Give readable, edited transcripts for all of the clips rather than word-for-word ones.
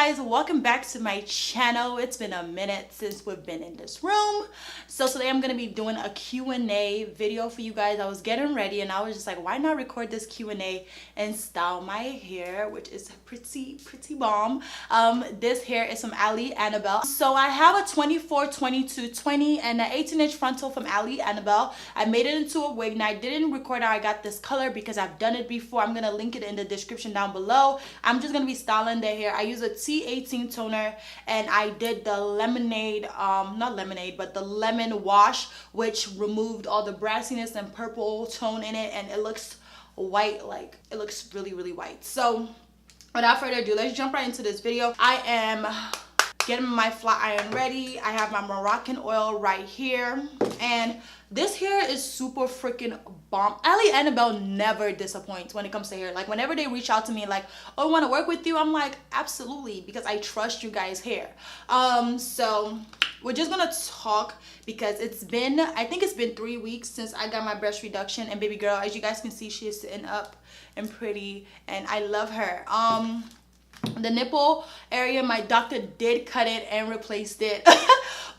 guys, welcome back to my channel. It's been a minute since we've been in this room. So today I'm gonna be doing a Q&A video for you guys. I was getting ready and I was just like, why not record this Q&A and style my hair, which is pretty bomb. This hair is from Annabelle. So I have a 24, 22, 20 and an 18-inch frontal from Annabelle. I made it into a wig. Now I didn't record how I got this color because I've done it before. I'm gonna link it in the description down below. I'm just gonna be styling the hair. I use a T18 toner and I did the lemonade, not lemonade, but the lemon wash, which removed all the brassiness and purple tone in it, and it looks white, like it looks really white. So without further ado, let's jump right into this video. I am getting my flat iron ready. I have my Moroccan oil right here, and this hair is super freaking bomb. Annabelle never disappoints when it comes to hair. Like whenever they reach out to me like, oh, I want to work with you, I'm like, absolutely, because I trust you guys' hair. So we're just gonna talk because it's been, I think it's been 3 weeks since I got my breast reduction, and baby girl, as you guys can see, she is sitting up and pretty, and I love her. The nipple area, my doctor did cut it and replaced it,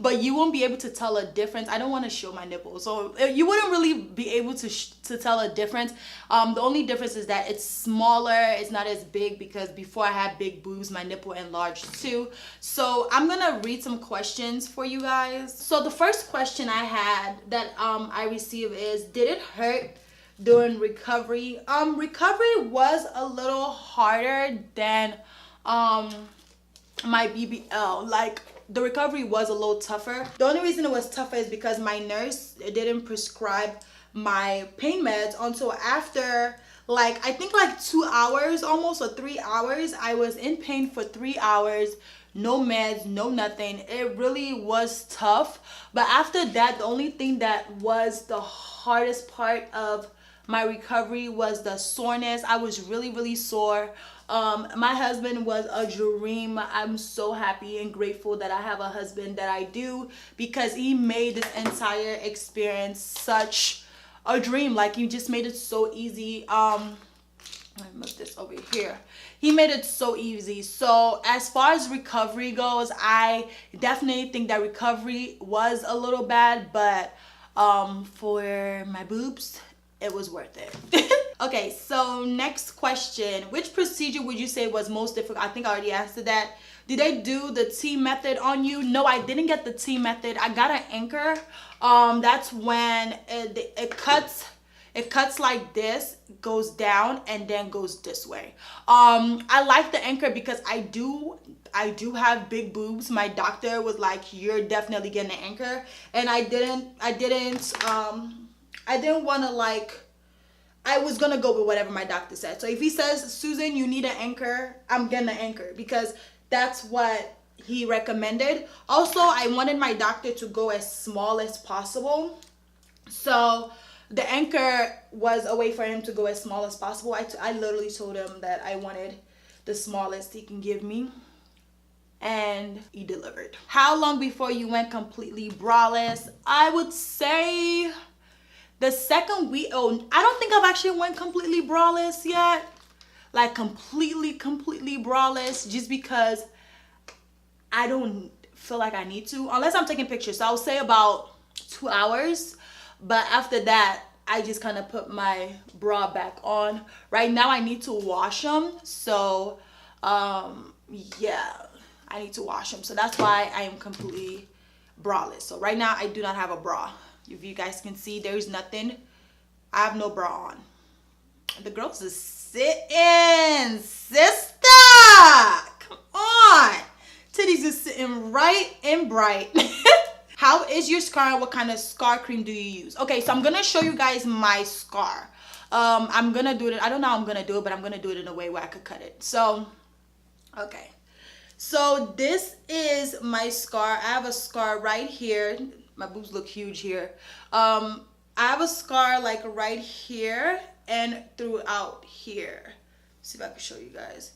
but you won't be able to tell a difference. I don't want to show my nipples, so you wouldn't really be able to tell a difference. The only difference is that it's smaller, it's not as big, because before I had big boobs, my nipple enlarged too. So I'm gonna read some questions for you guys. So the first question I had that I received is, did it hurt during recovery? Recovery was a little harder than my BBL. Like the recovery was a little tougher. The only reason it was tougher is because my nurse didn't prescribe my pain meds until after, like, I think like 2 hours almost, or 3 hours. I was in pain for 3 hours, no meds, no nothing. It really was tough. But after that, the only thing that was the hardest part of my recovery was the soreness. I was really sore. My husband was a dream. I'm so happy and grateful that I have a husband that I do, because he made this entire experience such a dream. Like, he just made it so easy. Let me move this over here. He made it so easy. So as far as recovery goes, I definitely think that recovery was a little bad, but for my boobs, it was worth it. Okay, so next question. Which procedure would you say was most difficult? I think I already answered that. Did they do the T method on you? No, I didn't get the T method. I got an anchor. That's when it cuts like this, goes down, and then goes this way. I like the anchor because I do have big boobs. My doctor was like, you're definitely getting an anchor, and I didn't want to, like, I was gonna go with whatever my doctor said. So if he says, Susan, you need an anchor, I'm getting an anchor, because that's what he recommended. Also, I wanted my doctor to go as small as possible, so the anchor was a way for him to go as small as possible. I literally told him that I wanted the smallest he can give me, and he delivered. How long before you went completely braless? I would say the second week. Oh, I don't think I've actually went completely braless yet, like completely braless, just because I don't feel like I need to, unless I'm taking pictures. So I would say about 2 hours, but after that I just kind of put my bra back on. Right now I need to wash them, so yeah, I need to wash them, so that's why I am completely braless. So right now I do not have a bra. If you guys can see, there's nothing. I have no bra on. The girls is sitting, sister. Come on. Titties is sitting right and bright. How is your scar? What kind of scar cream do you use? Okay, so I'm gonna show you guys my scar. I'm gonna do it. I don't know how I'm gonna do it, but I'm gonna do it in a way where I could cut it. So, okay. So this is my scar. I have a scar right here. My boobs look huge here. I have a scar like right here and throughout here. Let's see if I can show you guys.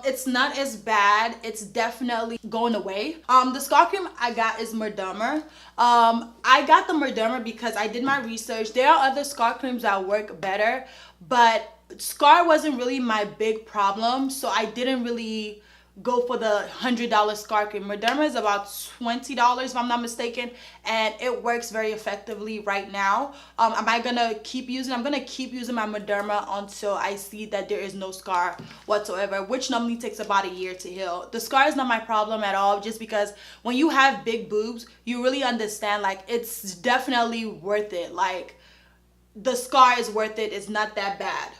It's not as bad. It's definitely going away. The scar cream I got is Murdermer. I got the Murdermer because I did my research. There are other scar creams that work better, but scar wasn't really my big problem, so I didn't really go for the $100 scar cream. Mederma is about $20 if I'm not mistaken, and it works very effectively right now. Am I gonna keep using? I'm gonna keep using my Mederma until I see that there is no scar whatsoever, which normally takes about a year to heal. The scar is not my problem at all, just because when you have big boobs, you really understand, like, it's definitely worth it. Like, the scar is worth it. It's not that bad.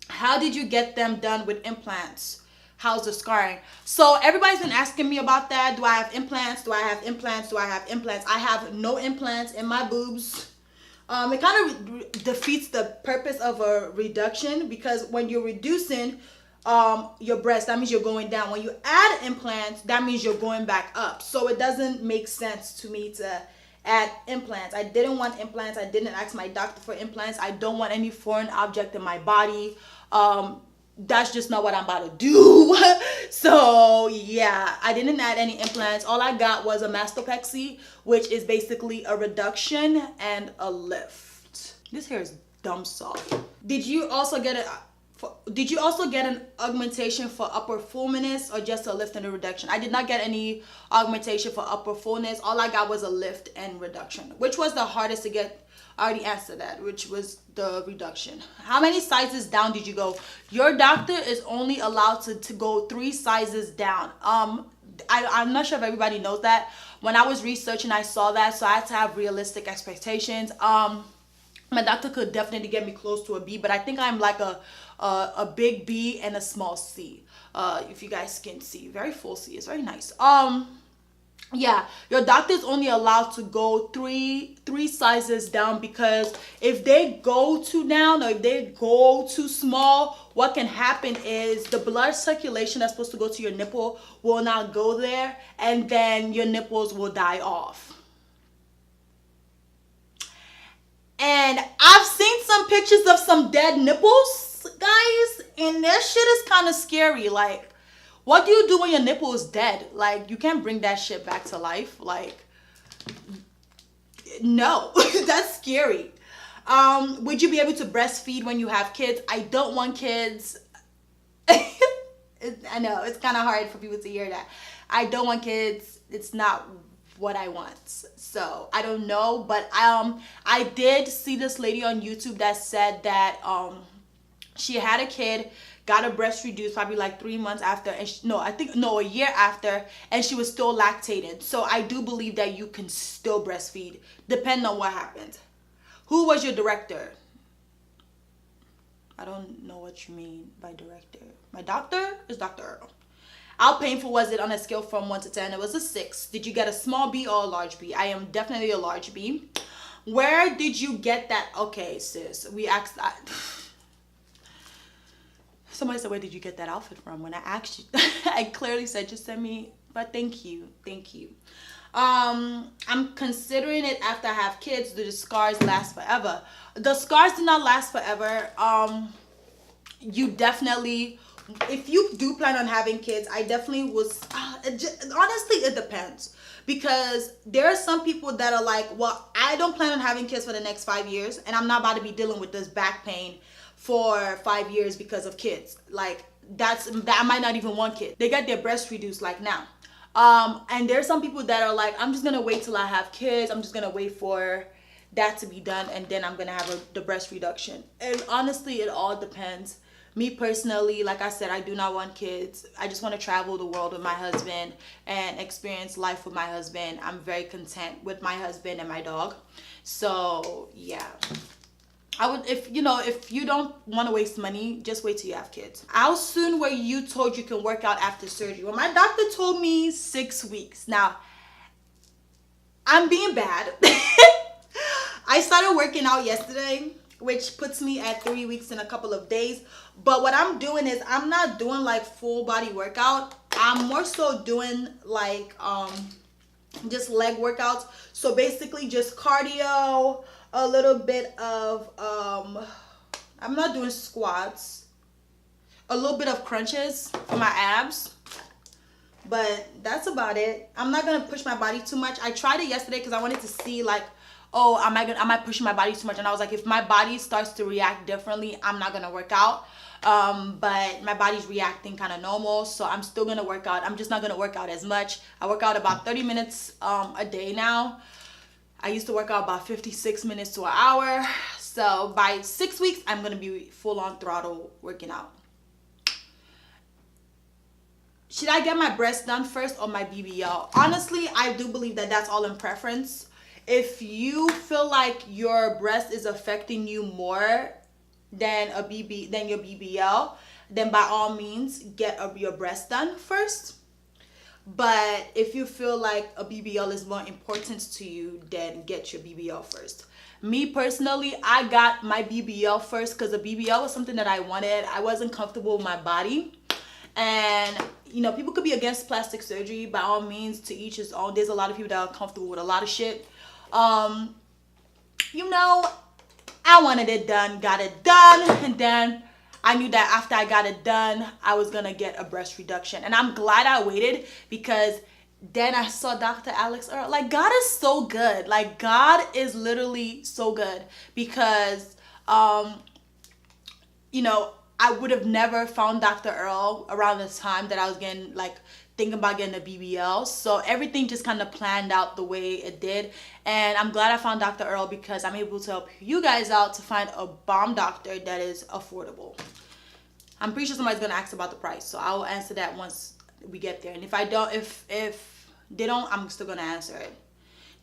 How did you get them done with implants? How's the scarring? So everybody's been asking me about that. Do I have implants? Do I have implants? Do I have implants? I have no implants in my boobs. It kind of defeats the purpose of a reduction, because when you're reducing your breast, that means you're going down. When you add implants, that means you're going back up. So it doesn't make sense to me to add implants. I didn't want implants. I didn't ask my doctor for implants. I don't want any foreign object in my body. That's just not what I'm about to do. So yeah, I didn't add any implants. All I got was a mastopexy, which is basically a reduction and a lift. This hair is dumb soft. Did you also get an augmentation for upper fullness, or just a lift and a reduction? I did not get any augmentation for upper fullness. All I got was a lift and reduction. Which was the hardest to get? I already answered that, which was the reduction. How many sizes down did you go? Your doctor is only allowed to go 3 sizes down. I'm not sure if everybody knows that. When I was researching, I saw that, so I had to have realistic expectations. My doctor could definitely get me close to a B, but I think I'm like a big B and a small C. If you guys can see, very full C. It's very nice. Yeah, your doctor is only allowed to go three sizes down, because if they go too down or if they go too small, what can happen is the blood circulation that's supposed to go to your nipple will not go there, and then your nipples will die off. And I've seen some pictures of some dead nipples, guys, and that shit is kind of scary. Like, what do you do when your nipple is dead? Like, you can't bring that shit back to life. Like, no, that's scary. Would you be able to breastfeed when you have kids? I don't want kids. I know, it's kind of hard for people to hear that. I don't want kids. It's not what I want. So, I don't know. But I did see this lady on YouTube that said that she had a kid, got her breast reduced probably like 3 months after, and a year after, and she was still lactating. So I do believe that you can still breastfeed, depending on what happened. Who was your director? I don't know what you mean by director. My doctor is Dr. Earl. How painful was it on a scale from 1 to 10? It was a 6. Did you get a small B or a large B? I am definitely a large B. Where did you get that? Okay, sis, we asked that. Somebody said, where did you get that outfit from? When I asked you, I clearly said, just send me, but thank you. Thank you. I'm considering it after I have kids. Do the scars last forever? The scars do not last forever. You definitely, if you do plan on having kids, I definitely was, honestly, it depends. Because there are some people that are like, well, I don't plan on having kids for the next 5 years, and I'm not about to be dealing with this back pain for 5 years because of kids. Like, that I might not even want kids. They get their breast reduced like now. And there's some people that are like, I'm just gonna wait till I have kids. I'm just gonna wait for that to be done, and then I'm gonna have the breast reduction. And honestly, it all depends. Me personally, like I said, I do not want kids. I just want to travel the world with my husband and experience life with my husband. I'm very content with my husband and my dog. So yeah, I would, if you don't want to waste money, just wait till you have kids. How soon were you told you can work out after surgery? Well, my doctor told me 6 weeks. Now, I'm being bad. I started working out yesterday, which puts me at 3 weeks in a couple of days. But what I'm doing is, I'm not doing like full body workout. I'm more so doing like just leg workouts. So basically just cardio, a little bit of I'm not doing squats, a little bit of crunches for my abs, but that's about it. I'm not gonna push my body too much. I tried it yesterday because I wanted to see like, oh, am I pushing my body too much? And I was like, if my body starts to react differently, I'm not gonna work out. but my body's reacting kind of normal, so I'm still gonna work out. I'm just not gonna work out as much. I work out about 30 minutes a day now. I used to work out about 56 minutes to an hour. So by 6 weeks, I'm gonna be full on throttle working out. Should I get my breasts done first or my BBL? Honestly, I do believe that that's all in preference. If you feel like your breast is affecting you more than your BBL, then by all means get your breast done first. But if you feel like a BBL is more important to you, then get your BBL first. Me personally, I got my BBL first because the BBL was something that I wanted. I wasn't comfortable with my body. And, you know, people could be against plastic surgery. By all means, to each his own. There's a lot of people that are comfortable with a lot of shit. You know, I wanted it done, got it done, and then I knew that after I got it done, I was gonna get a breast reduction. And I'm glad I waited, because then I saw Dr. Alex Earl. Like, God is so good. Like, God is literally so good, because, you know, I would have never found Dr. Earl around the time that I was getting, like, thinking about getting a BBL. So everything just kind of planned out the way it did. And I'm glad I found Dr. Earl, because I'm able to help you guys out to find a bomb doctor that is affordable. I'm pretty sure somebody's gonna ask about the price, so I will answer that once we get there. And if I don't, if they don't, I'm still gonna answer it.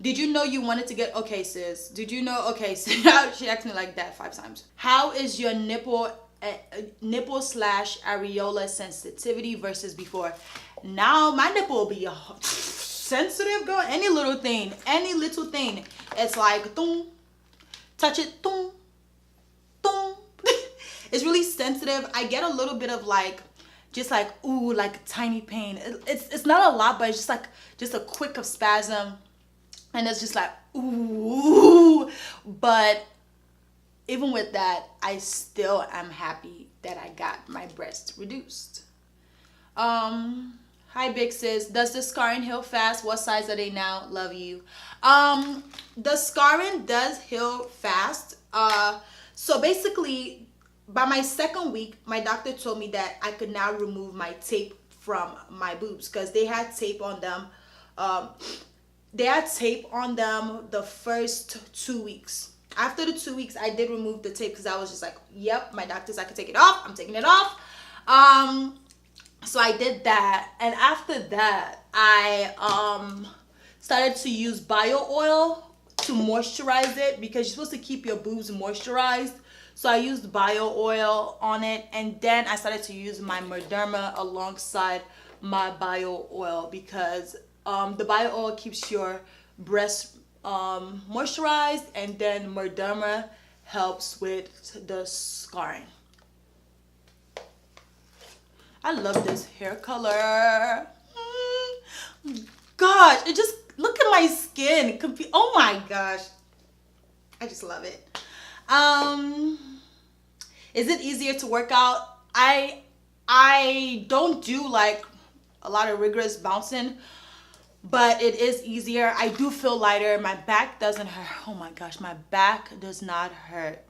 Did you know you wanted to get, okay sis, did you know, okay sis, she asked me like that 5 times. How is your nipple / areola sensitivity versus before? Now my nipple will be sensitive, girl. Any little thing, it's like boom, touch it, boom, boom. It's really sensitive. I get a little bit of like, just like, ooh, like tiny pain. It's not a lot, but it's just a quick of spasm, and it's just like, ooh. But even with that, I still am happy that I got my breast reduced. Hi Big Sis, does the scarring heal fast? What size are they now? Love you. The scarring does heal fast. So basically, by my 2nd week, my doctor told me that I could now remove my tape from my boobs, because they had tape on them. The first 2 weeks. After the 2 weeks, I did remove the tape, because I was just like, yep, my doctors, I could take it off. I'm taking it off. So I did that. And after that, I started to use bio oil to moisturize it, because you're supposed to keep your boobs moisturized. So I used bio oil on it, and then I started to use my Mederma alongside my bio oil, because the bio oil keeps your breast moisturized, and then Mederma helps with the scarring. I love this hair color. Gosh, it just, look at my skin. Oh my gosh, I just love it. Is it easier to work out? I don't do like a lot of rigorous bouncing, but it is easier. I do feel lighter. My back doesn't hurt. Oh my gosh, my back does not hurt.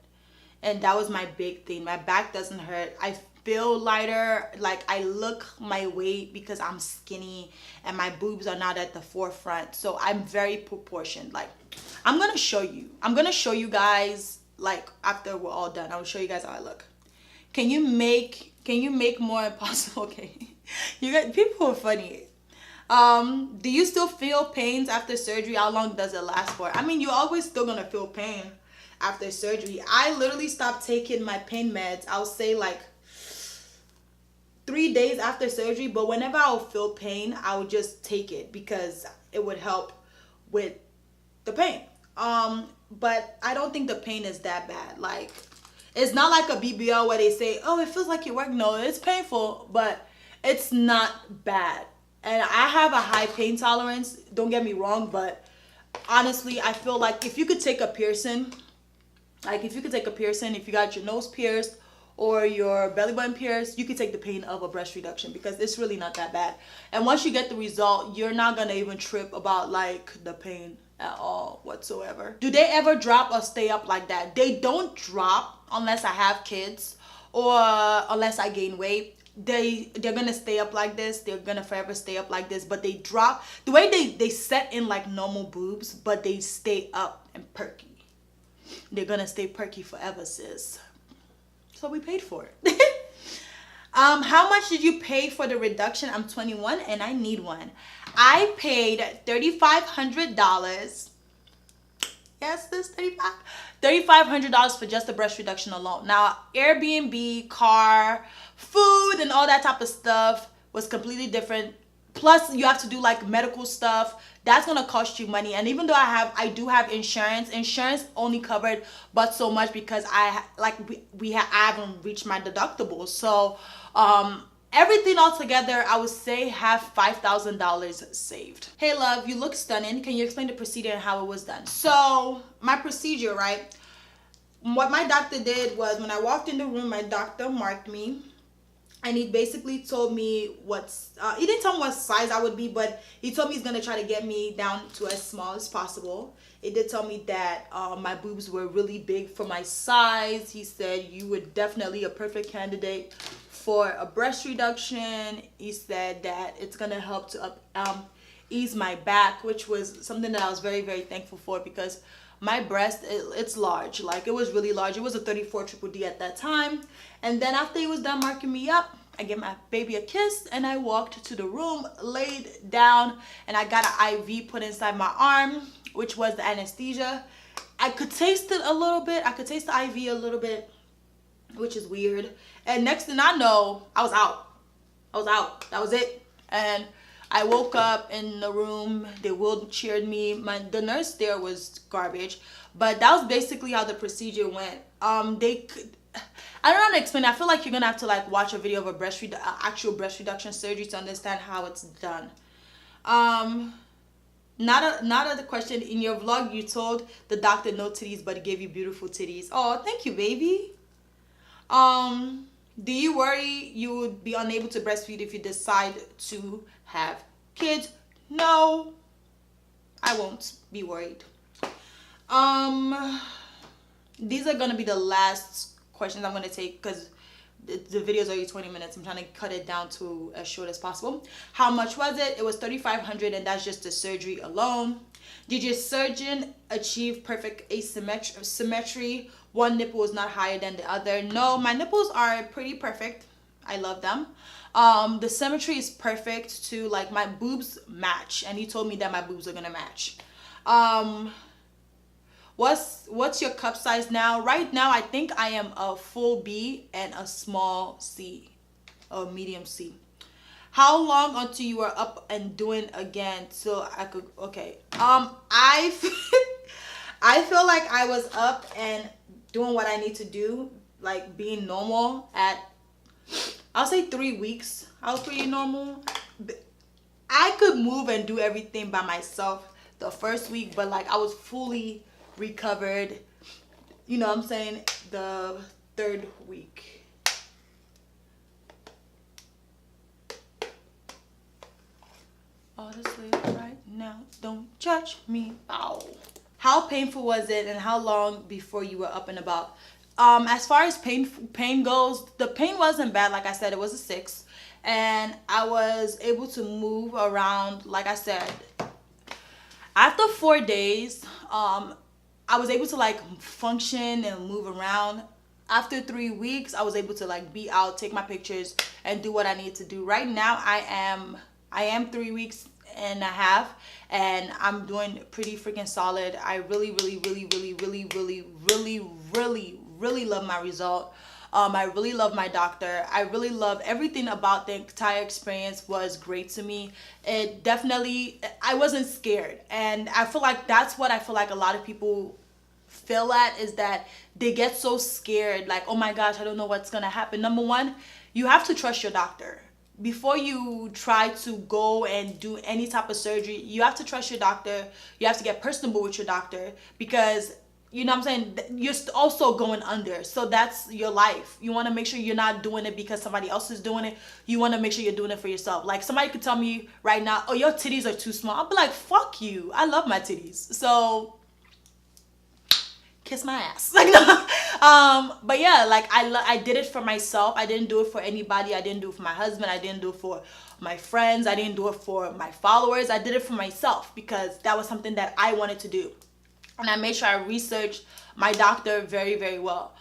And that was my big thing. My back doesn't hurt. I feel lighter. Like, I look my weight because I'm skinny and my boobs are not at the forefront. So I'm very proportioned. Like, I'm going to show you guys, like, after we're all done. I will show you guys how I look. Can you make more impossible? Okay. You guys, people are funny. Do you still feel pains after surgery? How long does it last for? I mean, you're always still gonna feel pain after surgery. I literally stopped taking my pain meds, I'll say like 3 days after surgery, but whenever I would feel pain, I would just take it because it would help with the pain. But I don't think the pain is that bad. Like, it's not like a BBL where they say, oh, it feels like you're working. No, it's painful, but it's not bad. And I have a high pain tolerance, don't get me wrong, but honestly, I feel like if you could take a piercing, if you got your nose pierced or your belly button pierced, you could take the pain of a breast reduction because it's really not that bad. And once you get the result, you're not gonna even trip about like the pain at all whatsoever. Do they ever drop or stay up like that? They don't drop unless I have kids or unless I gain weight. They're gonna stay up like this. They're gonna forever stay up like this, but they drop the way they set in like normal boobs, but they stay up and perky. They're gonna stay perky forever, sis. So we paid for it. How much did you pay for the reduction? I'm 21 and I need one. I paid $3,500. Yes, this $3,500 for just the breast reduction alone. Now, Airbnb, car, food, and all that type of stuff was completely different. Plus, you have to do like medical stuff. That's gonna cost you money. And even though I do have insurance. Insurance only covered but so much because I haven't reached my deductible. So, everything all together, I would say have $5,000 saved. Hey love, you look stunning. Can you explain the procedure and how it was done? So my procedure, right? What my doctor did was when I walked in the room, my doctor marked me. And he basically told me he didn't tell me what size I would be, but he told me he's going to try to get me down to as small as possible. He did tell me that my boobs were really big for my size. He said, you were definitely a perfect candidate for a breast reduction. He said that it's going to help to ease my back, which was something that I was very, very thankful for because my breast, it's large. Like, it was really large. It was a 34 triple D at that time. And then after he was done marking me up, I gave my baby a kiss and I walked to the room, laid down, and I got an IV put inside my arm, which was the anesthesia. I could taste it a little bit. I could taste the IV a little bit, which is weird. And next thing I know, I was out. That was it. And I woke up in the room. They wheelchaired me. The nurse there was garbage, but that was basically how the procedure went. I don't know how to explain it. I feel like you're gonna have to like watch a video of actual breast reduction surgery to understand how it's done. Not a question. In your vlog, you told the doctor no titties, but he gave you beautiful titties. Oh, thank you, baby. Do you worry you would be unable to breastfeed if you decide to have kids? No, I won't be worried. These are gonna be the last questions I'm gonna take because the video is already 20 minutes. I'm trying to cut it down to as short as possible. How much was it? It was $3,500, and that's just the surgery alone. Did your surgeon achieve perfect symmetry? One nipple is not higher than the other. No, my nipples are pretty perfect. I love them. The symmetry is perfect too. Like, my boobs match, and he told me that my boobs are gonna match. What's your cup size now? Right now, I think I am a full B and a small C, or medium C. How long until you are up and doing again? So I could, okay. I feel like I was up and doing what I need to do, like being normal at, I'll say 3 weeks. I was pretty normal. I could move and do everything by myself the first week, but like I was fully recovered, you know what I'm saying, the 3rd week. Honestly, right now, don't judge me. Ow. How painful was it, and how long before you were up and about? As far as pain goes, the pain wasn't bad. Like I said, it was a 6, and I was able to move around. Like I said, after 4 days, I was able to like function and move around. After 3 weeks, I was able to like be out, take my pictures, and do what I need to do. Right now, I am 3 weeks and a half, and I'm doing pretty freaking solid. I really love my result. I really love my doctor. I really love everything about the entire experience. Was great to me. It definitely, I wasn't scared, and I feel like that's what I feel like a lot of people feel at, is that they get so scared, like, oh my gosh, I don't know what's gonna happen. Number one, you have to trust your doctor. Before you try to go and do any type of surgery, you have to trust your doctor. You have to get personable with your doctor, because you know what I'm saying, you're also going under. So that's your life. You want to make sure you're not doing it because somebody else is doing it. You want to make sure you're doing it for yourself. Like, somebody could tell me right now, oh, your titties are too small. I'll be like, fuck you. I love my titties. So kiss my ass. Like, but yeah, like I did it for myself. I didn't do it for anybody. I didn't do it for my husband. I didn't do it for my friends. I didn't do it for my followers. I did it for myself because that was something that I wanted to do. And I made sure I researched my doctor very, very well.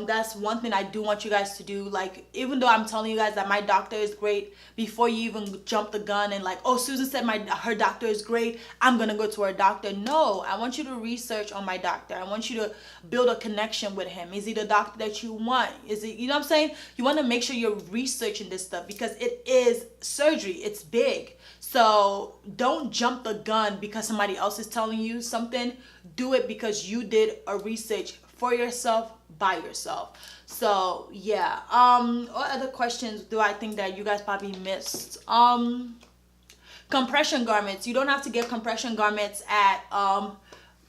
That's one thing I do want you guys to do. Like, even though I'm telling you guys that my doctor is great, before you even jump the gun and like, oh, Susan said her doctor is great, I'm gonna go to her doctor. No, I want you to research on my doctor. I want you to build a connection with him. Is he the doctor that you want? Is it, you know what I'm saying? You want to make sure you're researching this stuff because it is surgery. It's big. So don't jump the gun because somebody else is telling you something. Do it because you did a research for yourself, by yourself. So yeah, what other questions do I think that you guys probably missed? Compression garments. You don't have to get compression garments at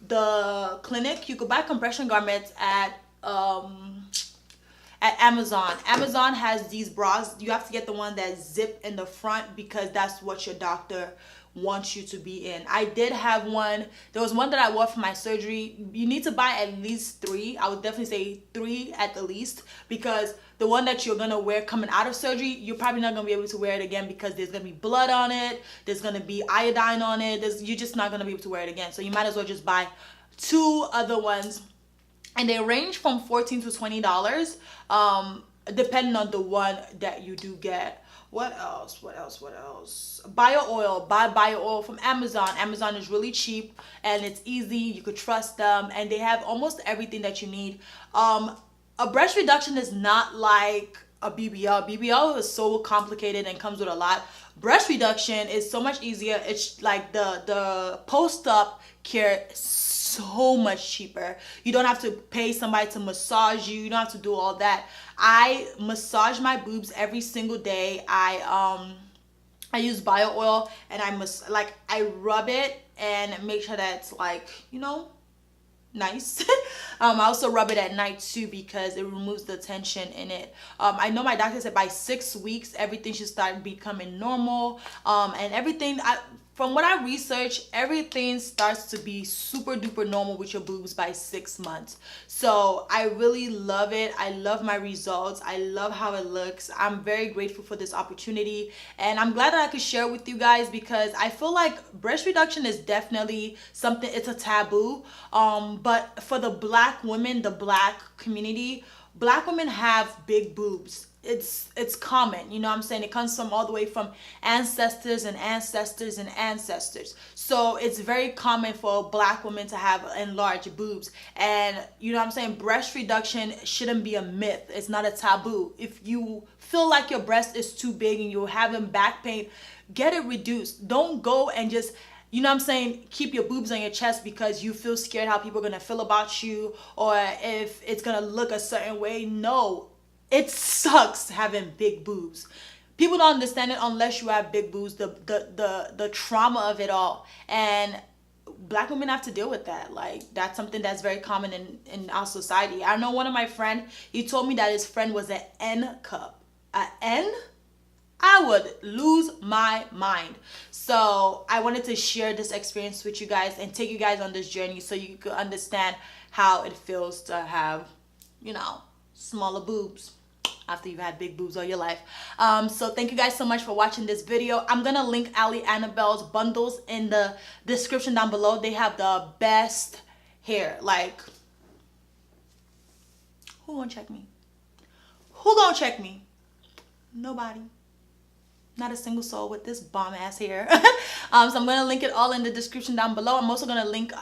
the clinic. You could buy compression garments at Amazon. Amazon has these bras. You have to get the one that zip in the front because that's what your doctor wants you to be in. I did have one. There was one that I wore for my surgery. You need to buy at least 3. I would definitely say 3 at the least, because the one that you're gonna wear coming out of surgery, you're probably not gonna be able to wear it again because there's gonna be blood on it, there's gonna be iodine on it, you're just not gonna be able to wear it again. So you might as well just buy 2 other ones, and they range from $14 to $20, depending on the one that you do get. What else? Bio oil. Buy bio oil from Amazon. Amazon is really cheap and it's easy. You could trust them, and they have almost everything that you need. A breast reduction is not like a BBL. BBL is so complicated and comes with a lot. Breast reduction is so much easier. It's like the post-op care is so much cheaper. You don't have to pay somebody to massage you. You don't have to do all that. I massage my boobs every single day. I use bio oil, and I rub it and make sure that it's like, you know, nice. I also rub it at night too because it removes the tension in it. I know my doctor said by 6 weeks everything should start becoming normal, and everything from what I researched, everything starts to be super duper normal with your boobs by 6 months. So I really love it. I love my results. I love how it looks. I'm very grateful for this opportunity, and I'm glad that I could share with you guys because I feel like breast reduction is definitely something, it's a taboo. But for the black women, the black community, black women have big boobs. It's common, you know what I'm saying? It comes from all the way from ancestors and ancestors and ancestors. So it's very common for black women to have enlarged boobs. And you know what I'm saying? Breast reduction shouldn't be a myth. It's not a taboo. If you feel like your breast is too big and you're having back pain, get it reduced. Don't go and just, you know what I'm saying, keep your boobs on your chest because you feel scared how people are going to feel about you or if it's going to look a certain way. No. It sucks having big boobs. People don't understand it unless you have big boobs, the trauma of it all. And black women have to deal with that. Like, that's something that's very common in our society. I know one of my friends, he told me that his friend was an N cup. An N? I would lose my mind. So I wanted to share this experience with you guys and take you guys on this journey so you could understand how it feels to have, you know, smaller boobs after you've had big boobs all your life. So thank you guys so much for watching this video. I'm gonna link Annabelle's bundles in the description down below. They have the best hair. Like, who gonna check me? Who gonna check me? Nobody. Not a single soul with this bomb ass hair. So I'm gonna link it all in the description down below. I'm also gonna link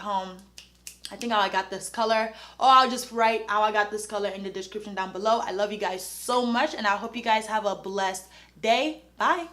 I think how I got this color, or I'll just write how I got this color in the description down below. I love you guys so much, and I hope you guys have a blessed day. Bye.